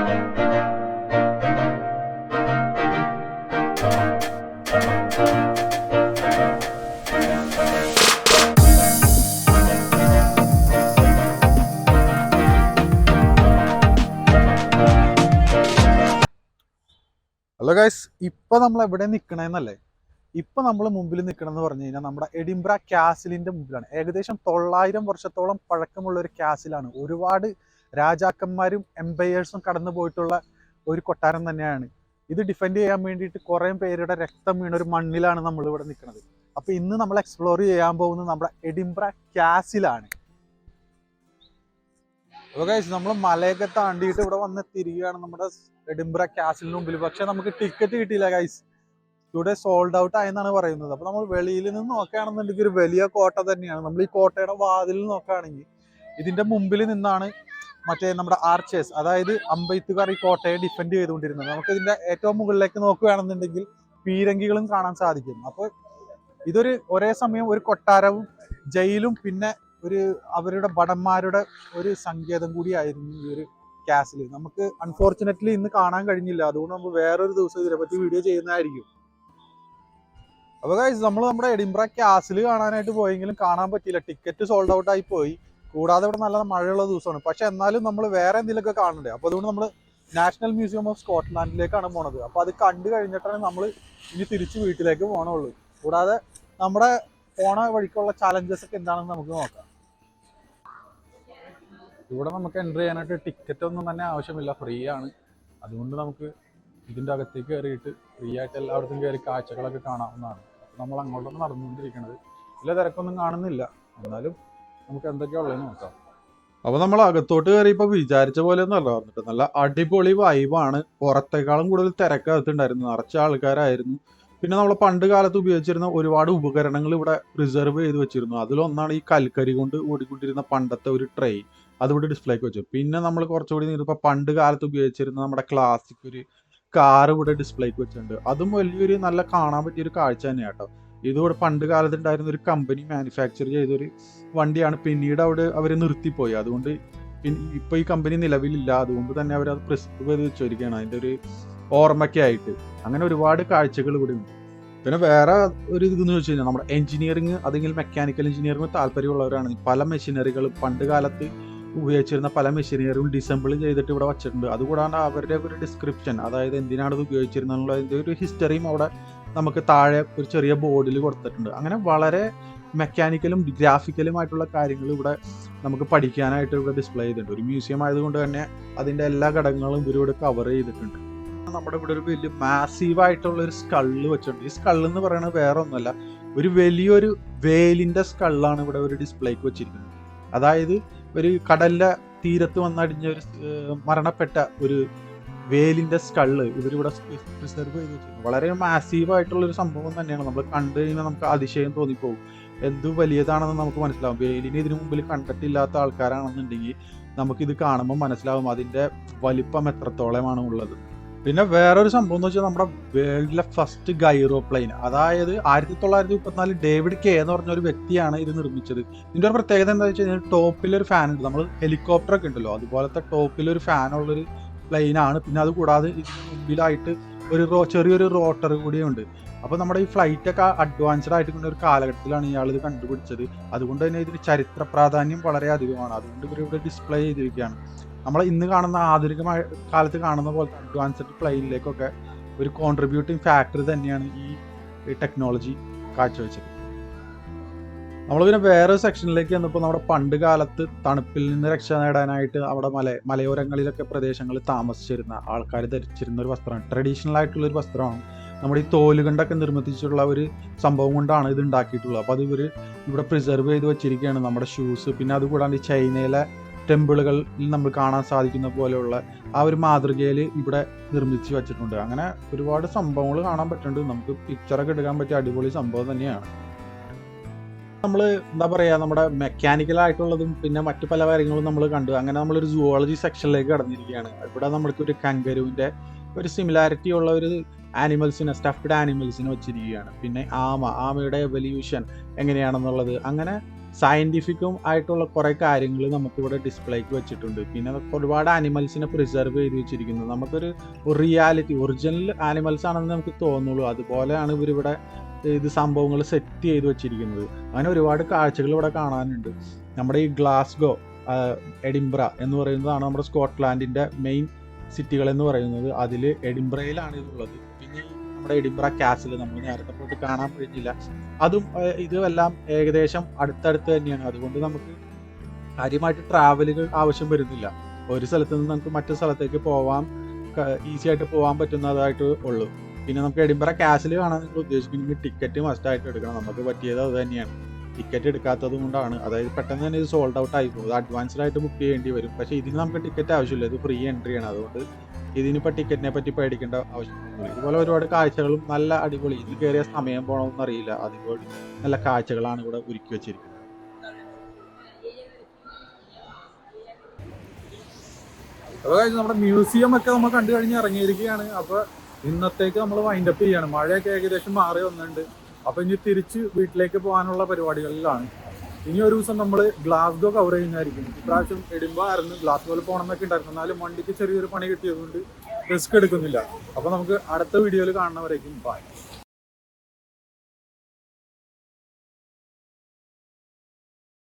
Hello guys, ഇപ്പൊ നമ്മൾ എവിടെ നിൽക്കണെന്നല്ലേ? ഇപ്പൊ നമ്മൾ മുമ്പിൽ നിൽക്കണമെന്ന് പറഞ്ഞു കഴിഞ്ഞാൽ നമ്മുടെ എഡിൻബ്ര കാസിലിന്റെ മുമ്പിലാണ്. ഏകദേശം 900 വർഷത്തോളം പഴക്കമുള്ള ഒരു കാസിലാണ്. ഒരുപാട് രാജാക്കന്മാരും എംപയേഴ്സും കടന്നു പോയിട്ടുള്ള ഒരു കൊട്ടാരം തന്നെയാണ്. ഇത് ഡിഫെൻഡ് ചെയ്യാൻ വേണ്ടിയിട്ട് കുറേ പേരുടെ രക്തം വീണ ഒരു മണ്ണിലാണ് നമ്മൾ ഇവിടെ നിൽക്കുന്നത്. അപ്പൊ ഇന്ന് നമ്മൾ എക്സ്പ്ലോർ ചെയ്യാൻ പോകുന്നത് നമ്മുടെ എഡിൻബ്ര കാസിലാണ്. അപ്പോൾ ഗൈസ്, നമ്മൾ മലയൊക്കെ താണ്ടിയിട്ട് ഇവിടെ വന്ന് തിരികെയാണ് നമ്മുടെ എഡിൻബ്ര കാസിലിന് മുമ്പിൽ. പക്ഷെ നമുക്ക് ടിക്കറ്റ് കിട്ടിയില്ല ഗൈസ്. ഇവിടെ സോൾഡ് ഔട്ട് ആയെന്നാണ് പറയുന്നത്. അപ്പോൾ നമ്മൾ വെളിയിൽ നിന്ന് നോക്കുകയാണെന്നുണ്ടെങ്കിൽ ഒരു വലിയ കോട്ട തന്നെയാണ്. നമ്മൾ ഈ കോട്ടയുടെ വാതിൽ നോക്കുകയാണെങ്കിൽ ഇതിന്റെ മുമ്പിൽ നിന്നാണ് മറ്റേ നമ്മുടെ ആർച്ചേഴ്സ്, അതായത് അമ്പെയ്ത്തുകാർ ഈ കോട്ടയെ ഡിഫെൻഡ് ചെയ്തുകൊണ്ടിരുന്നത്. നമുക്ക് ഇതിന്റെ ഏറ്റവും മുകളിലേക്ക് നോക്കുകയാണെന്നുണ്ടെങ്കിൽ പീരങ്കികളും കാണാൻ സാധിക്കും. അപ്പോൾ ഇതൊരു ഒരേ സമയം ഒരു കൊട്ടാരവും ജയിലും പിന്നെ ഒരു അവരുടെ ഭടന്മാരുടെ ഒരു സങ്കേതം കൂടിയായിരുന്നു ഈ ഒരു കാസിൽ. നമുക്ക് അൺഫോർച്ചുനേറ്റ്ലി ഇന്ന് കാണാൻ കഴിഞ്ഞില്ല. അതുകൊണ്ട് നമ്മൾ വേറൊരു ദിവസം ഇതിനെപ്പറ്റി വീഡിയോ ചെയ്യുന്നതായിരിക്കും. അപ്പോൾ ഗൈസ്, നമ്മൾ നമ്മുടെ എഡിൻബ്ര കാസിൽ കാണാനായിട്ട് പോയെങ്കിലും കാണാൻ പറ്റിയില്ല. ടിക്കറ്റ് സോൾഡ് ഔട്ട് ആയി പോയി. കൂടാതെ ഇവിടെ നല്ല മഴയുള്ള ദിവസമാണ്. പക്ഷെ എന്നാലും നമ്മൾ വേറെ എന്തെങ്കിലുമൊക്കെ കാണണ്ടേ? അപ്പോൾ അതുകൊണ്ട് നമ്മൾ നാഷണൽ മ്യൂസിയം ഓഫ് സ്കോട്ട്ലാൻഡിലേക്കാണ് പോണത്. അപ്പോൾ അത് കണ്ടു കഴിഞ്ഞിട്ടാണ് നമ്മൾ ഇനി തിരിച്ച് വീട്ടിലേക്ക് പോകണുള്ളൂ. കൂടാതെ നമ്മുടെ പോണ വഴിക്കുള്ള ചാലഞ്ചസ് ഒക്കെ എന്താണെന്ന് നമുക്ക് നോക്കാം. ഇവിടെ നമുക്ക് എൻട്രി ചെയ്യാനായിട്ട് ടിക്കറ്റ് ഒന്നും തന്നെ ആവശ്യമില്ല, ഫ്രീ ആണ്. അതുകൊണ്ട് നമുക്ക് ഇതിൻ്റെ അകത്തേക്ക് കയറിയിട്ട് ഫ്രീ ആയിട്ട് എല്ലായിടത്തും കയറി കാഴ്ചകളൊക്കെ കാണാവുന്നതാണ്. നമ്മൾ അങ്ങോട്ടൊന്നും നടന്നുകൊണ്ടിരിക്കുന്നത് വലിയ തിരക്കൊന്നും കാണുന്നില്ല. എന്നാലും നമുക്ക് എന്തൊക്കെയാ ഉള്ളതെന്ന് നോക്കാം. അപ്പോൾ നമ്മൾ അകത്തോട്ട് കയറിയപ്പോൾ വിചാരിച്ച പോലെ ഒന്നും അല്ല പറഞ്ഞിട്ട്, നല്ല അടിപൊളി വൈബാണ്. പുറത്തേക്കാളും കൂടുതൽ തിരക്കകത്തുണ്ടായിരുന്നു, നിറച്ച ആൾക്കാരായിരുന്നു. പിന്നെ നമ്മൾ പണ്ട് കാലത്ത് ഉപയോഗിച്ചിരുന്ന ഒരുപാട് ഉപകരണങ്ങൾ ഇവിടെ പ്രിസർവ് ചെയ്ത് വെച്ചിരുന്നു. അതിലൊന്നാണ് ഈ കൽക്കരി കൊണ്ട് ഓടിക്കൊണ്ടിരുന്ന പണ്ടത്തെ ഒരു ട്രെയിൻ. അതിവിടെ ഡിസ്പ്ലേക്ക് വെച്ചു. പിന്നെ നമ്മൾ കുറച്ചുകൂടി നീങ്ങിയപ്പോൾ പണ്ട് കാലത്ത് ഉപയോഗിച്ചിരുന്ന നമ്മുടെ ക്ലാസിക് ഒരു കാർ ഇവിടെ ഡിസ്പ്ലേക്ക് വെച്ചിട്ടുണ്ട്. അതും വലിയൊരു നല്ല കാണാൻ പറ്റിയൊരു കാഴ്ച തന്നെയാണ് കേട്ടോ. ഇതിവിടെ പണ്ട് കാലത്ത് ഉണ്ടായിരുന്ന ഒരു കമ്പനി മാനുഫാക്ചർ ചെയ്തൊരു വണ്ടിയാണ്. പിന്നീട് അവിടെ അവർ നിർത്തിപ്പോയി. അതുകൊണ്ട് ഇപ്പോൾ ഈ കമ്പനി നിലവിലില്ല. അതുകൊണ്ട് തന്നെ അവരത് പ്രിസർവ് ചെയ്ത് വെച്ചിരിക്കുകയാണ് അതിൻ്റെ ഒരു ഓർമ്മയ്ക്കായിട്ട്. അങ്ങനെ ഒരുപാട് കാഴ്ചകൾ ഇവിടെ ഉണ്ട്. പിന്നെ വേറെ ഒരു ഇതെന്ന് വെച്ച് കഴിഞ്ഞാൽ നമ്മുടെ എഞ്ചിനീയറിങ്, അല്ലെങ്കിൽ മെക്കാനിക്കൽ എഞ്ചിനീയറിംഗ് താല്പര്യമുള്ളവരാണെങ്കിൽ പല മെഷീനറികളും പണ്ട് കാലത്ത് ഉപയോഗിച്ചിരുന്ന പല മെഷീനറിയും ഡിസംബിൾ ചെയ്തിട്ട് ഇവിടെ വച്ചിട്ടുണ്ട്. അതുകൂടാണ്ട് അവരുടെ ഒരു ഡിസ്ക്രിപ്ഷൻ, അതായത് എന്തിനാണ് ഇത് ഉപയോഗിച്ചിരുന്നതിൻ്റെ ഒരു ഹിസ്റ്ററിയും അവിടെ നമുക്ക് താഴെ ഒരു ചെറിയ ബോർഡിൽ കൊടുത്തിട്ടുണ്ട്. അങ്ങനെ വളരെ മെക്കാനിക്കലും ഗ്രാഫിക്കലുമായിട്ടുള്ള കാര്യങ്ങൾ ഇവിടെ നമുക്ക് പഠിക്കാനായിട്ട് ഇവിടെ ഡിസ്പ്ലേ ചെയ്തിട്ടുണ്ട്. ഒരു മ്യൂസിയം ആയതുകൊണ്ട് തന്നെ അതിൻ്റെ എല്ലാ ഘടകങ്ങളും ഇവരിവിടെ കവർ ചെയ്തിട്ടുണ്ട്. നമ്മുടെ ഇവിടെ ഒരു വലിയ മാസീവായിട്ടുള്ള ഒരു സ്കള്ള് വെച്ചിട്ടുണ്ട്. ഈ സ്കള്ള് എന്ന് പറയുന്നത് വേറെ ഒന്നുമല്ല, ഒരു വലിയൊരു വേലിൻ്റെ സ്കള്ളാണ് ഇവിടെ ഒരു ഡിസ്പ്ലേക്ക് വെച്ചിരിക്കുന്നത്. അതായത് ഒരു കടലിലെ തീരത്ത് വന്നടിഞ്ഞ ഒരു മരണപ്പെട്ട ഒരു വേലിൻ്റെ സ്കള്ള് ഇവരിവിടെ പ്രിസർവ് ചെയ്ത് വെച്ചിരിക്കുന്നു. വളരെ മാസീവായിട്ടുള്ളൊരു സംഭവം തന്നെയാണ്. നമ്മൾ കണ്ടു കഴിഞ്ഞാൽ നമുക്ക് അതിശയം തോന്നിപ്പോകും. എന്ത് വലിയതാണെന്ന് നമുക്ക് മനസ്സിലാവും. വേലിനെ ഇതിനു മുമ്പിൽ കണ്ടിട്ടില്ലാത്ത ആൾക്കാരാണെന്നുണ്ടെങ്കിൽ നമുക്കിത് കാണുമ്പോൾ മനസ്സിലാവും അതിൻ്റെ വലിപ്പം എത്രത്തോളമാണ് ഉള്ളത്. പിന്നെ വേറൊരു സംഭവം എന്ന് വെച്ചാൽ നമ്മുടെ വേൾഡിലെ ഫസ്റ്റ് ഗൈറോപ്ലെയിൻ, അതായത് 1934 ഡേവിഡ് കെ എന്ന് പറഞ്ഞ ഒരു വ്യക്തിയാണ് ഇത് നിർമ്മിച്ചത്. ഇതിൻ്റെ ഒരു പ്രത്യേകത എന്താ വെച്ച് കഴിഞ്ഞാൽ ടോപ്പിലൊരു ഫാൻ ഉണ്ട്. നമ്മൾ ഹെലികോപ്റ്ററൊക്കെ ഉണ്ടല്ലോ, അതുപോലത്തെ ടോപ്പിലൊരു ഫാനുള്ളൊരു പ്ലെയിനാണ്. പിന്നെ അത് കൂടാതെ ഇതിന് മുമ്പിലായിട്ട് ഒരു ചെറിയൊരു റോട്ടർ കൂടിയുണ്ട്. അപ്പോൾ നമ്മുടെ ഈ ഫ്ലൈറ്റൊക്കെ അഡ്വാൻസ്ഡ് ആയിട്ട് കൊണ്ട ഒരു കാലഘട്ടത്തിലാണ് ഇയാൾ ഇത് കണ്ടുപിടിച്ചത്. അതുകൊണ്ട് തന്നെ ഇതിന് ചരിത്ര പ്രാധാന്യം വളരെ അധികമാണ്. അതുകൊണ്ട് ഇവരിവിടെ ഡിസ്പ്ലേ ചെയ്തിരിക്കുകയാണ്. നമ്മൾ ഇന്ന് കാണുന്ന ആധുനികമായ കാലത്ത് കാണുന്ന പോലത്തെ അഡ്വാൻസ്ഡ് പ്ലെയിനിലേക്കൊക്കെ ഒരു കോൺട്രിബ്യൂട്ടിങ് ഫാക്ടർ തന്നെയാണ് ഈ ടെക്നോളജി കാഴ്ചവെച്ചത്. നമ്മൾ പിന്നെ വേറെ സെക്ഷനിലേക്ക് വന്നപ്പോൾ നമ്മുടെ പണ്ട് കാലത്ത് തണുപ്പിൽ നിന്ന് രക്ഷ നേടാനായിട്ട് അവിടെ മലയോരങ്ങളിലൊക്കെ പ്രദേശങ്ങളിൽ താമസിച്ചിരുന്ന ആൾക്കാർ ധരിച്ചിരുന്ന ഒരു വസ്ത്രമാണ്, ട്രഡീഷണൽ ആയിട്ടുള്ള ഒരു വസ്ത്രമാണ്. നമ്മുടെ ഈ തോലുകൊണ്ടൊക്കെ നിർമ്മിച്ചിട്ടുള്ള ഒരു സംഭവം കൊണ്ടാണ് ഇത് ഉണ്ടാക്കിയിട്ടുള്ളത്. അപ്പോൾ അത് ഇവിടെ പ്രിസർവ് ചെയ്ത് വെച്ചിരിക്കുകയാണ് നമ്മുടെ ഷൂസ്. പിന്നെ അതുകൂടാണ്ട് ചൈനയിലെ ടെമ്പിളുകളിൽ നമ്മൾ കാണാൻ സാധിക്കുന്ന പോലെയുള്ള ആ ഒരു മാതൃകയിൽ ഇവിടെ നിർമ്മിച്ച് വെച്ചിട്ടുണ്ട്. അങ്ങനെ ഒരുപാട് സംഭവങ്ങൾ കാണാൻ പറ്റുന്നുണ്ട്. നമുക്ക് പിക്ചറൊക്കെ എടുക്കാൻ പറ്റിയ അടിപൊളി സംഭവം തന്നെയാണ്. നമ്മൾ എന്താ പറയുക, നമ്മുടെ മെക്കാനിക്കലായിട്ടുള്ളതും പിന്നെ മറ്റു പല കാര്യങ്ങളും നമ്മൾ കണ്ടു. അങ്ങനെ നമ്മളൊരു സുവോളജി സെക്ഷനിലേക്ക് കടന്നിരിക്കുകയാണ്. ഇവിടെ നമ്മൾക്ക് ഒരു കങ്കരുവിൻ്റെ ഒരു സിമിലാരിറ്റി ഉള്ള ഒരു ആനിമൽസിനെ, സ്റ്റഫ്ഡ് ആനിമൽസിനെ വെച്ചിരിക്കുകയാണ്. പിന്നെ ആമയുടെ എവല്യൂഷൻ എങ്ങനെയാണെന്നുള്ളത്, അങ്ങനെ സയൻറ്റിഫിക്കും ആയിട്ടുള്ള കുറേ കാര്യങ്ങൾ നമുക്കിവിടെ ഡിസ്പ്ലേക്ക് വെച്ചിട്ടുണ്ട്. പിന്നെ ഒരുപാട് ആനിമൽസിനെ പ്രിസർവ് ചെയ്ത് വെച്ചിരിക്കുന്നു. നമുക്കൊരു റിയാലിറ്റി ഒറിജിനൽ ആനിമൽസ് ആണെന്ന് നമുക്ക് തോന്നുള്ളൂ. അതുപോലെയാണ് ഇവരിവിടെ ഇത് സംഭവങ്ങൾ സെറ്റ് ചെയ്ത് വെച്ചിരിക്കുന്നത്. അങ്ങനെ ഒരുപാട് കാഴ്ചകൾ ഇവിടെ കാണാനുണ്ട്. നമ്മുടെ ഈ ഗ്ലാസ്ഗോ, എഡിംബ്ര എന്ന് പറയുന്നതാണ് നമ്മുടെ സ്കോട്ട്ലാൻഡിൻ്റെ മെയിൻ സിറ്റികൾ എന്ന് പറയുന്നത്. അതിൽ എഡിംബ്രയിലാണ് ഇതുള്ളത്. പിന്നെ നമ്മുടെ എഡിംബ്ര കാസിൽ നമ്മൾ നേരത്തെ പോയിട്ട് കാണാൻ കഴിഞ്ഞില്ല. അതും ഇതുമെല്ലാം ഏകദേശം അടുത്തടുത്ത് തന്നെയാണ്. അതുകൊണ്ട് നമുക്ക് കാര്യമായിട്ട് ട്രാവലുകൾ ആവശ്യം വരുന്നില്ല. ഒരു സ്ഥലത്ത് നിന്ന് നമുക്ക് മറ്റു സ്ഥലത്തേക്ക് പോവാൻ ഈസി ആയിട്ട് പോകാൻ പറ്റുന്നതായിട്ട് ഉള്ളൂ. പിന്നെ നമുക്ക് എഡിംബ്ര കാസിൽ കാണാൻ നിങ്ങൾ ഉദ്ദേശിക്കുന്നെങ്കിൽ ടിക്കറ്റ് മസ്റ്റായിട്ട് എടുക്കണം. നമുക്ക് പറ്റിയത് അത് തന്നെയാണ്. ടിക്കറ്റ് എടുക്കാത്തത് കൊണ്ടാണ്, അതായത് പെട്ടെന്ന് തന്നെ ഇത് സോൾഡ് ഔട്ട് ആയി പോകും. അത് അഡ്വാൻസ്ഡ് ആയിട്ട് ബുക്ക് ചെയ്യേണ്ടി വരും. പക്ഷേ ഇതിന് നമുക്ക് ടിക്കറ്റ് ആവശ്യമില്ല, ഇത് ഫ്രീ എൻട്രി ആണ്. അതുകൊണ്ട് ഇതിനിപ്പോൾ ടിക്കറ്റിനെ പറ്റി പേടിക്കേണ്ട ആവശ്യമൊന്നുമില്ല. ഇതുപോലെ ഒരുപാട് കാഴ്ചകളും നല്ല അടിപൊളി, ഇതിൽ കയറിയ സമയം പോകണമെന്ന് അറിയില്ല, അതുപോലെ നല്ല കാഴ്ചകളാണ് ഇവിടെ ഒരുക്കി വെച്ചിരിക്കുന്നത്. അപ്പോൾ നമ്മുടെ മ്യൂസിയം ഒക്കെ നമ്മൾ കണ്ടു കഴിഞ്ഞ് ഇറങ്ങിയിരിക്കുകയാണ്. അപ്പോൾ ഇന്നത്തേക്ക് നമ്മൾ വൈൻഡപ്പ് ചെയ്യാണ്. മഴയൊക്കെ ഏകദേശം മാറി വന്നിട്ടുണ്ട്. അപ്പോൾ ഇനി തിരിച്ച് വീട്ടിലേക്ക് പോകാനുള്ള പരിപാടികളിലാണ്. ഇനി ഒരു ദിവസം നമ്മൾ ഗ്ലാസ്ഗോ കവർ ചെയ്യുന്നതായിരിക്കും. ഇപ്രാവശ്യം എഡിംബ്ര ആയിരുന്നു, ഗ്ലാസ്ഗോയിൽ പോകണം എന്നൊക്കെ ഉണ്ടായിരുന്നു. എന്നാലും വണ്ടിക്ക് ചെറിയൊരു പണി കിട്ടിയതുകൊണ്ട് റിസ്ക് എടുക്കുന്നില്ല. അപ്പോൾ നമുക്ക് അടുത്ത വീഡിയോയിൽ കാണുന്നവരേക്കും ബൈ.